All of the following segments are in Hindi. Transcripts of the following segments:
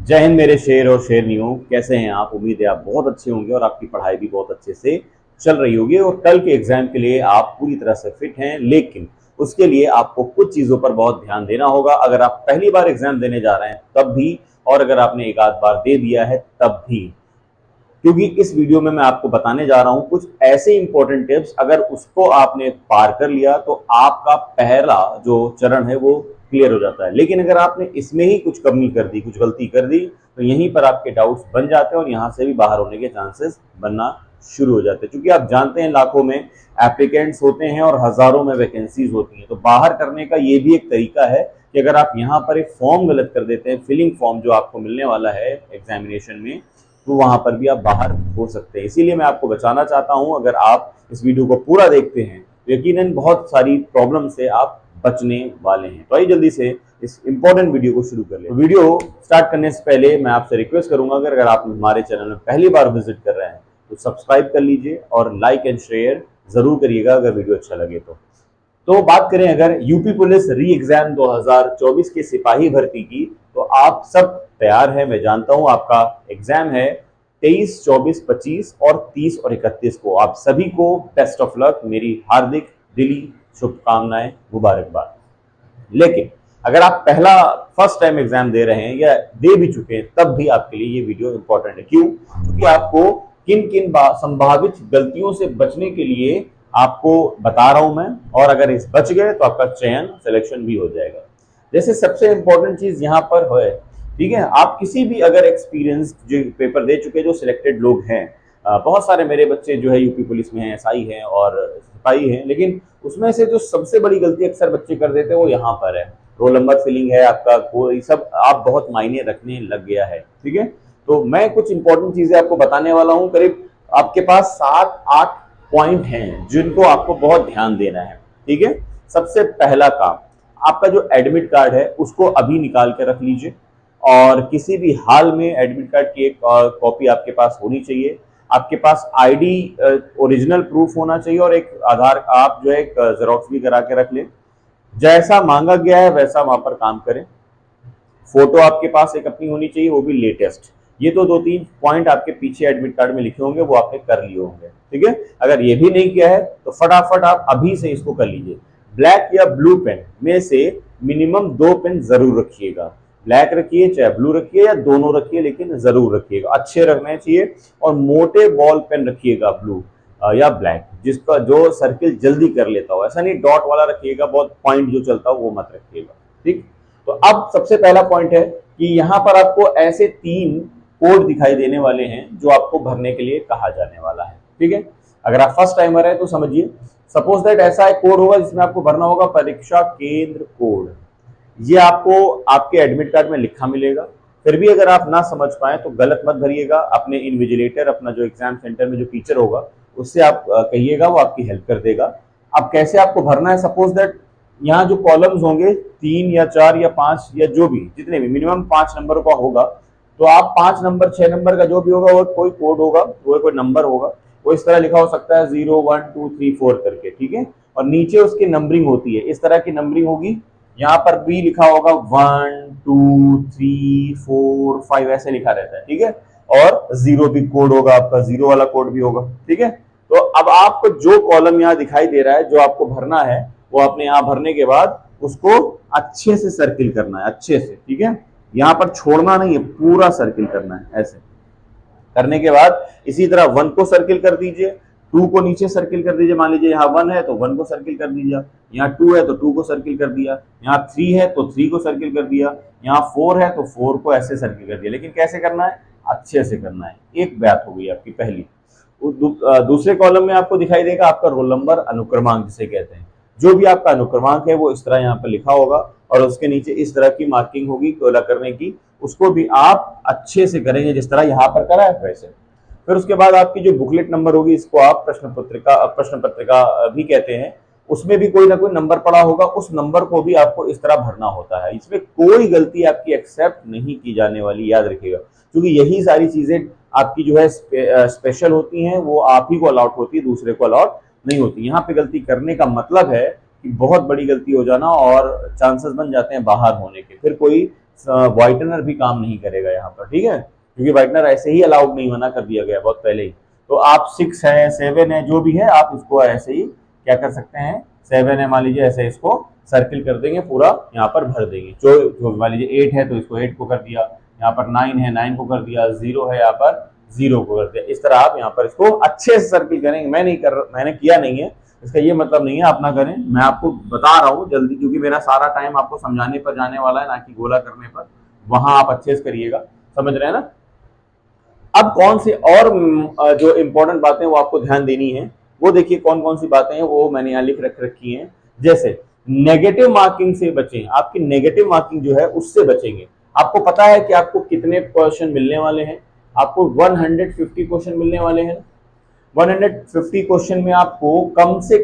जय हिंद मेरे शेर और शेरनियों, कैसे हैं आप? उम्मीद है आप बहुत अच्छे होंगे और आपकी पढ़ाई भी बहुत अच्छे से चल रही होगी और कल के एग्जाम के लिए आप पूरी तरह से फिट हैं। लेकिन उसके लिए आपको कुछ चीज़ों पर बहुत ध्यान देना होगा। अगर आप पहली बार एग्जाम देने जा रहे हैं तब भी, और अगर आपने एक आध बार दे दिया है तब भी, क्योंकि इस वीडियो में मैं आपको बताने जा रहा हूं कुछ ऐसे इंपॉर्टेंट टिप्स। अगर उसको आपने पार कर लिया तो आपका पहला जो चरण है वो क्लियर हो जाता है। लेकिन अगर आपने इसमें ही कुछ कमी कर दी, कुछ गलती कर दी, तो यहीं पर आपके डाउट्स बन जाते हैं और यहां से भी बाहर होने के चांसेस बनना शुरू हो जाते हैं। क्योंकि आप जानते हैं लाखों में एप्लीकेंट्स होते हैं और हजारों में वैकेंसीज होती हैं। तो बाहर करने का ये भी एक तरीका है कि अगर आप यहाँ पर एक फॉर्म गलत कर देते हैं, फिलिंग फॉर्म जो आपको मिलने वाला है एग्जामिनेशन में, तो वहां पर भी आप बाहर हो सकते हैं। इसीलिए मैं आपको बचाना चाहता हूं। अगर आप इस वीडियो को पूरा देखते हैं तो यकीनन बहुत सारी प्रॉब्लम से आप बचने वाले हैं। तो आइए जल्दी से इस इंपॉर्टेंट वीडियो को शुरू कर लें। वीडियो स्टार्ट करने से पहले मैं आपसे रिक्वेस्ट करूंगा, अगर आप हमारे चैनल में पहली बार विजिट कर रहे हैं तो सब्सक्राइब कर लीजिए और लाइक एंड शेयर जरूर करिएगा अगर वीडियो अच्छा लगे तो बात करें अगर यूपी पुलिस री एग्जाम 2024 के सिपाही भर्ती की, तो आप सब तैयार हैं। मैं जानता हूं आपका एग्जाम है 23, 24, 25 और 30 और 31 को। आप सभी को बेस्ट ऑफ लक, मेरी हार्दिक दिली शुभकामनाएं, मुबारकबाद। लेकिन अगर आप फर्स्ट टाइम एग्जाम दे रहे हैं या दे भी चुके हैं तब भी आपके लिए ये वीडियो इंपॉर्टेंट है। क्यों? क्योंकि आपको किन किन संभावित गलतियों से बचने के लिए आपको बता रहा हूं मैं, और अगर इस बच गए तो आपका चयन सिलेक्शन भी हो जाएगा। जैसे सबसे इंपॉर्टेंट चीज यहाँ पर है, ठीक है, आप किसी भी अगर एक्सपीरियंस जो पेपर दे चुके जो सिलेक्टेड लोग हैं, बहुत सारे मेरे बच्चे जो है यूपी पुलिस में हैं, एसआई हैं और सिपाही हैं, लेकिन उसमें से जो सबसे बड़ी गलती अक्सर बच्चे कर देते हैं वो यहाँ पर है। रोल नंबर फिलिंग है आपका, कोई सब आप बहुत मायने रखने लग गया है। ठीक है, तो मैं कुछ इंपॉर्टेंट चीजें आपको बताने वाला हूँ। करीब आपके पास 7-8 पॉइंट हैं जिनको आपको बहुत ध्यान देना है। ठीक है, सबसे पहला काम, आपका जो एडमिट कार्ड है उसको अभी निकाल के रख लीजिए और किसी भी हाल में एडमिट कार्ड की एक कॉपी आपके पास होनी चाहिए। आपके पास आईडी ओरिजिनल प्रूफ होना चाहिए और एक आधार, आप जो है एक जेरोक्स भी करा के रख लें। जैसा मांगा गया है वैसा वहां पर काम करें। फोटो आपके पास एक अपनी होनी चाहिए, वो भी लेटेस्ट। ये तो 2-3 पॉइंट आपके पीछे एडमिट कार्ड में लिखे होंगे, वो आपने कर लिए होंगे। ठीक है, अगर ये भी नहीं किया है तो फटाफट आप अभी से इसको कर लीजिए। ब्लैक या ब्लू पेन में से मिनिमम 2 पेन जरूर रखिएगा। ब्लैक रखिए चाहे ब्लू रखिए या दोनों रखिए, लेकिन जरूर रखिएगा, अच्छे रखने चाहिए। और मोटे बॉल पेन रखिएगा, ब्लू या ब्लैक, जिसका जो सर्किल जल्दी कर लेता हो। ऐसा नहीं डॉट वाला रखिएगा, बहुत पॉइंट जो चलता हो वो मत रखिएगा। ठीक, तो अब सबसे पहला पॉइंट है कि यहाँ पर आपको ऐसे 3 कोड दिखाई देने वाले हैं जो आपको भरने के लिए कहा जाने वाला है। ठीक है, अगर आप फर्स्ट टाइमर है तो समझिए, सपोज दैट ऐसा एक कोड होगा जिसमें आपको भरना होगा परीक्षा केंद्र कोड। ये आपको आपके एडमिट कार्ड में लिखा मिलेगा। फिर भी अगर आप ना समझ पाए तो गलत मत भरिएगा। अपने इन्विजिलेटर, अपना जो एग्जाम सेंटर में जो टीचर होगा उससे आप कहिएगा, वो आपकी हेल्प कर देगा। अब कैसे आपको भरना है, सपोज दैट यहाँ जो कॉलम्स होंगे 3 या 4 या 5 या जो भी, जितने भी, मिनिमम 5 नंबर का होगा। तो आप 5 नंबर 6 नंबर का जो भी होगा वो कोई कोड होगा, वो कोई नंबर होगा, वो इस तरह लिखा हो सकता है 0 1 2 3 4 करके। ठीक है, और नीचे उसकी नंबरिंग होती है, इस तरह की नंबरिंग होगी। यहाँ पर भी लिखा होगा 1 2 3 4 5 ऐसे लिखा रहता है। ठीक है, और 0 भी कोड होगा आपका, 0 वाला कोड भी होगा। ठीक है, तो अब आपको जो कॉलम यहाँ दिखाई दे रहा है जो आपको भरना है, वो आपने यहाँ भरने के बाद उसको अच्छे से सर्किल करना है, अच्छे से। ठीक है, यहाँ पर छोड़ना नहीं है, पूरा सर्किल करना है। ऐसे करने के बाद इसी तरह 1 को सर्किल कर दीजिए, 2 को नीचे सर्किल कर दीजिए। मान लीजिए यहाँ 1 है तो 1 को सर्किल कर दीजिए, यहाँ 2 है तो 2 को सर्किल कर दिया, यहाँ 3 है तो 3 को सर्किल कर दिया, यहाँ 4 है तो 4 को ऐसे सर्किल कर दिया। लेकिन कैसे करना है? अच्छे से करना है। एक बात हो गई आपकी पहली। दूसरे कॉलम में आपको दिखाई देगा आपका रोल नंबर, अनुक्रमांक जिसे कहते हैं। जो भी आपका अनुक्रमांक है वो इस तरह यहाँ पर लिखा होगा और उसके नीचे इस तरह की मार्किंग होगी कोला करने की। उसको भी आप अच्छे से करेंगे जिस तरह यहाँ पर करा है वैसे। फिर उसके बाद आपकी जो बुकलेट नंबर होगी, इसको आप प्रश्न पत्रिका भी कहते हैं, उसमें भी कोई ना कोई नंबर पड़ा होगा, उस नंबर को भी आपको इस तरह भरना होता है। इसमें कोई गलती आपकी एक्सेप्ट नहीं की जाने वाली, याद रखिएगा। क्योंकि यही सारी चीजें आपकी जो है स्पेशल होती हैं, वो आप ही को अलॉट होती है, दूसरे को अलॉट नहीं होती। यहाँ पे गलती करने का मतलब है कि बहुत बड़ी गलती हो जाना और चांसेस बन जाते हैं बाहर होने के, फिर कोई व्हाइटनर भी काम नहीं करेगा यहाँ पर, ठीक है, क्योंकि व्हाइटनर ऐसे ही अलाउड नहीं, मना कर दिया गया बहुत पहले ही। तो आप 6 है 7 है जो भी है आप इसको ऐसे ही क्या कर सकते हैं, 7 है मान लीजिए ऐसे इसको सर्किल कर देंगे, पूरा यहाँ पर भर देंगे। जो मान लीजिए 8 है तो इसको 8 को कर दिया, यहाँ पर 9 है 9 को कर दिया, 0 है यहाँ पर 0 को कर दिया। इस तरह आप यहाँ पर इसको अच्छे से सर्किल करेंगे। मैंने किया नहीं है, इसका ये मतलब नहीं है आप ना करें, मैं आपको बता रहा हूँ जल्दी, क्योंकि मेरा सारा टाइम आपको समझाने पर जाने वाला है, ना कि गोला करने पर। वहां आप अच्छे से करिएगा, समझ रहे हैं ना। अब कौन सी और जो इंपॉर्टेंट बातें वो आपको ध्यान देनी है, वो देखिए कौन कौन सी बातें हैं, वो मैंने यहाँ लिख रखी हैं। जैसे नेगेटिव मार्किंग से बचें, आपकी नेगेटिव मार्किंग जो है उससे बचेंगे। आपको पता है कि आपको कितने क्वेश्चन मिलने वाले हैं, आपको 150 क्वेश्चन मिलने वाले हैं। 150 क्वेश्चन में आपको कम से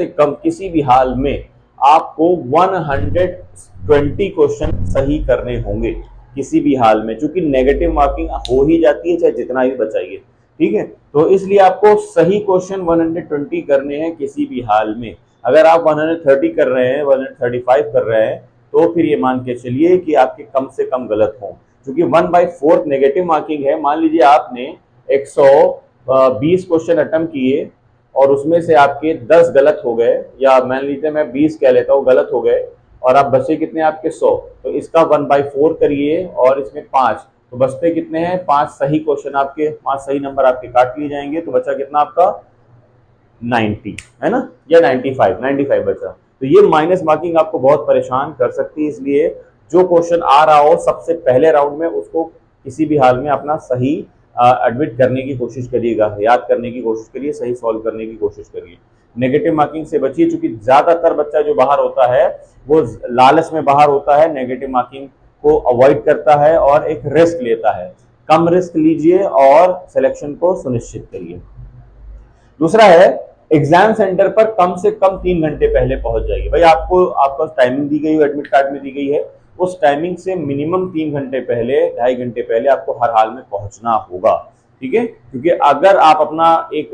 कम किसी भी हाल में आपको 120 क्वेश्चन सही करने होंगे किसी भी हाल में, क्योंकि नेगेटिव मार्किंग हो ही जाती है चाहे जितना भी बचाइए, ठीक है। तो इसलिए आपको सही क्वेश्चन 120 करने हैं किसी भी हाल में। अगर आप 130 कर रहे हैं, 135 कर रहे हैं, तो फिर ये मान के चलिए कि आपके कम से कम गलत हों, क्योंकि 1/4 नेगेटिव मार्किंग है। मान लीजिए आपने 120 क्वेश्चन अटेम्प्ट किए और उसमें से आपके 10 गलत हो गए, या मान लीजिए मैं 20 कह लेता हूँ गलत हो गए, और आप बचे कितने आपके 100, तो इसका 1/4 करिए और इसमें 5, तो बचते कितने हैं 5 सही क्वेश्चन आपके, 5 सही नंबर आपके काट लिए जाएंगे, तो बचा कितना आपका 90, है ना, या 95 बचा। तो ये माइनस मार्किंग आपको बहुत परेशान कर सकती है, इसलिए जो क्वेश्चन आ रहा हो सबसे पहले राउंड में उसको किसी भी हाल में अपना सही एडमिट करने की कोशिश करिएगा, याद करने की कोशिश करिए, सही सॉल्व करने की कोशिश करिए। नेगेटिव मार्किंग से बचिए, क्योंकि ज्यादातर बच्चा जो बाहर होता है वो लालच में बाहर होता है, नेगेटिव मार्किंग को अवॉइड करता है और एक रिस्क लेता है। कम रिस्क लीजिए और सिलेक्शन को सुनिश्चित करिए। दूसरा है एग्जाम सेंटर पर कम से कम 3 घंटे पहले पहुंच जाइए। भाई आपको आपका टाइमिंग दी गई है, एडमिट कार्ड में दी गई है, उस टाइमिंग से मिनिमम 3 घंटे पहले, 2.5 घंटे पहले आपको हर हाल में पहुंचना होगा, ठीक है। क्योंकि अगर आप अपना एक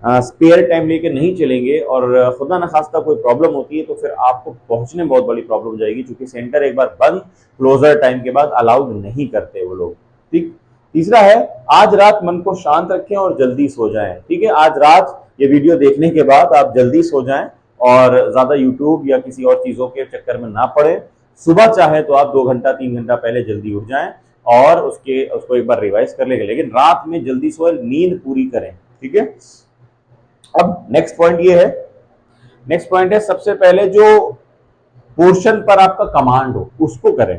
स्पेयर टाइम लेके नहीं चलेंगे और खुदा न खास्ता कोई प्रॉब्लम होती है, तो फिर आपको पहुंचने में बहुत बड़ी प्रॉब्लम हो जाएगी, क्योंकि सेंटर एक बार बंद क्लोजर टाइम के बाद अलाउड नहीं करते वो लोग, ठीक। तीसरा है आज रात मन को शांत रखें और जल्दी सो जाएं, ठीक है। आज रात ये वीडियो देखने के बाद आप जल्दी सो जाएं और ज्यादा यूट्यूब या किसी और चीजों के चक्कर में ना पड़े। सुबह चाहे तो आप 2 घंटा 3 घंटा पहले जल्दी उठ जाएं और उसको एक बार रिवाइज कर लेंगे, लेकिन रात में जल्दी सोए, नींद पूरी करें, ठीक है। अब नेक्स्ट पॉइंट है सबसे पहले जो पोर्शन पर आपका कमांड हो उसको करें।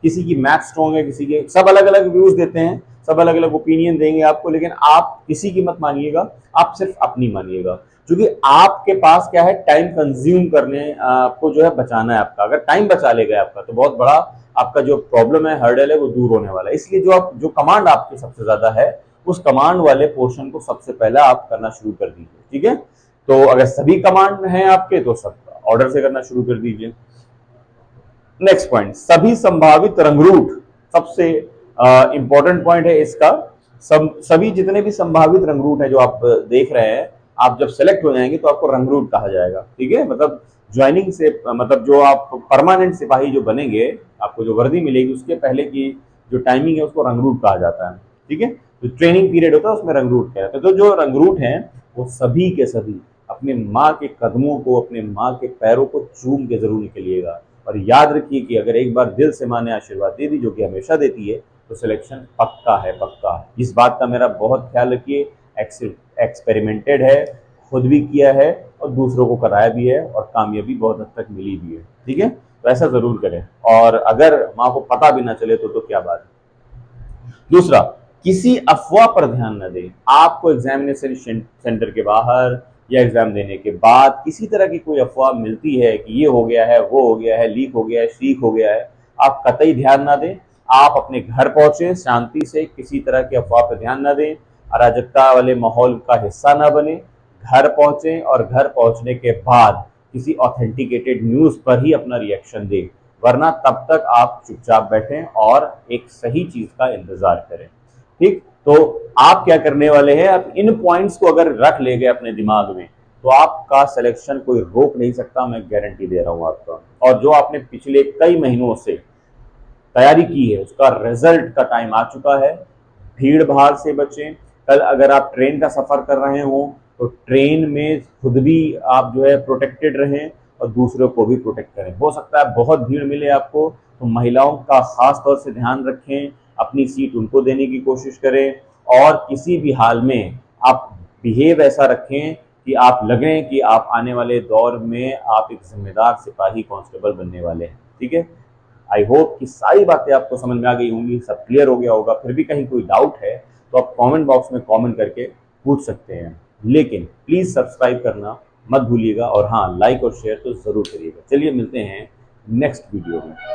किसी की मैथ स्ट्रॉन्ग है, किसी के, सब अलग अलग व्यूज देते हैं, सब अलग अलग ओपिनियन देंगे आपको, लेकिन आप किसी की मत मानिएगा, आप सिर्फ अपनी मानिएगा, क्योंकि आपके पास क्या है, टाइम कंज्यूम करने आपको जो है बचाना है आपका। अगर टाइम बचा लेगा आपका तो बहुत बड़ा आपका जो प्रॉब्लम है, हर्डल है, वो दूर होने वाला है। इसलिए जो कमांड आपकी सबसे ज्यादा है, उस कमांड वाले पोर्शन को सबसे पहले आप करना शुरू कर दीजिए, ठीक है। तो अगर सभी कमांड हैं आपके तो सब ऑर्डर से करना शुरू कर दीजिए। नेक्स्ट पॉइंट, सभी संभावित रंगरूट, सबसे इंपॉर्टेंट पॉइंट है इसका। सभी जितने भी संभावित रंगरूट है जो आप देख रहे हैं, आप जब सेलेक्ट हो जाएंगे तो आपको रंगरूट कहा जाएगा, ठीक है। मतलब ज्वाइनिंग से, मतलब जो आप परमानेंट सिपाही जो बनेंगे, आपको जो वर्दी मिलेगी उसके पहले की जो टाइमिंग है उसको रंगरूट कहा जाता है, ठीक है। जो ट्रेनिंग पीरियड होता है उसमें रंगरूट कहते हैं। तो जो रंगरूट हैं वो सभी के सभी अपने माँ के कदमों को, अपने माँ के पैरों को चूम के जरूर निकलिएगा, और याद रखिए कि अगर एक बार दिल से माँ ने आशीर्वाद दे दी, जो कि हमेशा देती है, तो सिलेक्शन पक्का है, पक्का है। इस बात का मेरा बहुत ख्याल रखिए, एक्सपेरिमेंटेड है, खुद भी किया है और दूसरों को कराया भी है, और कामयाबी बहुत हद तक मिली भी है, ठीक है। तो ऐसा जरूर करें, और अगर माँ को पता भी ना चले तो क्या बात है। दूसरा, किसी अफवाह पर ध्यान न दें। आपको एग्जामिनेशन सेंटर के बाहर या एग्जाम देने के बाद किसी तरह की कोई अफवाह मिलती है कि ये हो गया है, वो हो गया है, लीक हो गया है, शीक हो गया है, आप कतई ध्यान ना दें। आप अपने घर पहुंचे शांति से, किसी तरह की अफवाह पर ध्यान ना दें, अराजकता वाले माहौल का हिस्सा ना बने। घर पहुंचे और घर पहुंचने के बाद किसी ऑथेंटिकेटेड न्यूज पर ही अपना रिएक्शन दें, वरना तब तक आप चुपचाप बैठें और एक सही चीज का इंतजार करें, ठीक। तो आप क्या करने वाले हैं, आप इन पॉइंट्स को अगर रख ले गए अपने दिमाग में, तो आपका सिलेक्शन कोई रोक नहीं सकता, मैं गारंटी दे रहा हूं आपका। और जो आपने पिछले कई महीनों से तैयारी की है उसका रिजल्ट का टाइम आ चुका है। भीड़ भाड़ से बचें। कल अगर आप ट्रेन का सफ़र कर रहे हो तो ट्रेन में खुद भी आप जो है प्रोटेक्टेड रहें और दूसरों को भी प्रोटेक्ट करें। हो सकता है बहुत भीड़ मिले आपको, तो महिलाओं का खास तौर से ध्यान रखें, अपनी सीट उनको देने की कोशिश करें और किसी भी हाल में आप बिहेव ऐसा रखें कि आप लगें कि आप आने वाले दौर में आप एक जिम्मेदार सिपाही कांस्टेबल बनने वाले हैं। ठीक है। आई होप कि सारी बातें आपको समझ में आ गई होंगी, सब क्लियर हो गया होगा। फिर भी कहीं कोई डाउट है तो आप कमेंट बॉक्स में कमेंट करके पूछ सकते हैं। लेकिन प्लीज़ सब्सक्राइब करना मत भूलिएगा और हाँ, लाइक और शेयर तो ज़रूर करिएगा। चलिए मिलते हैं नेक्स्ट वीडियो में।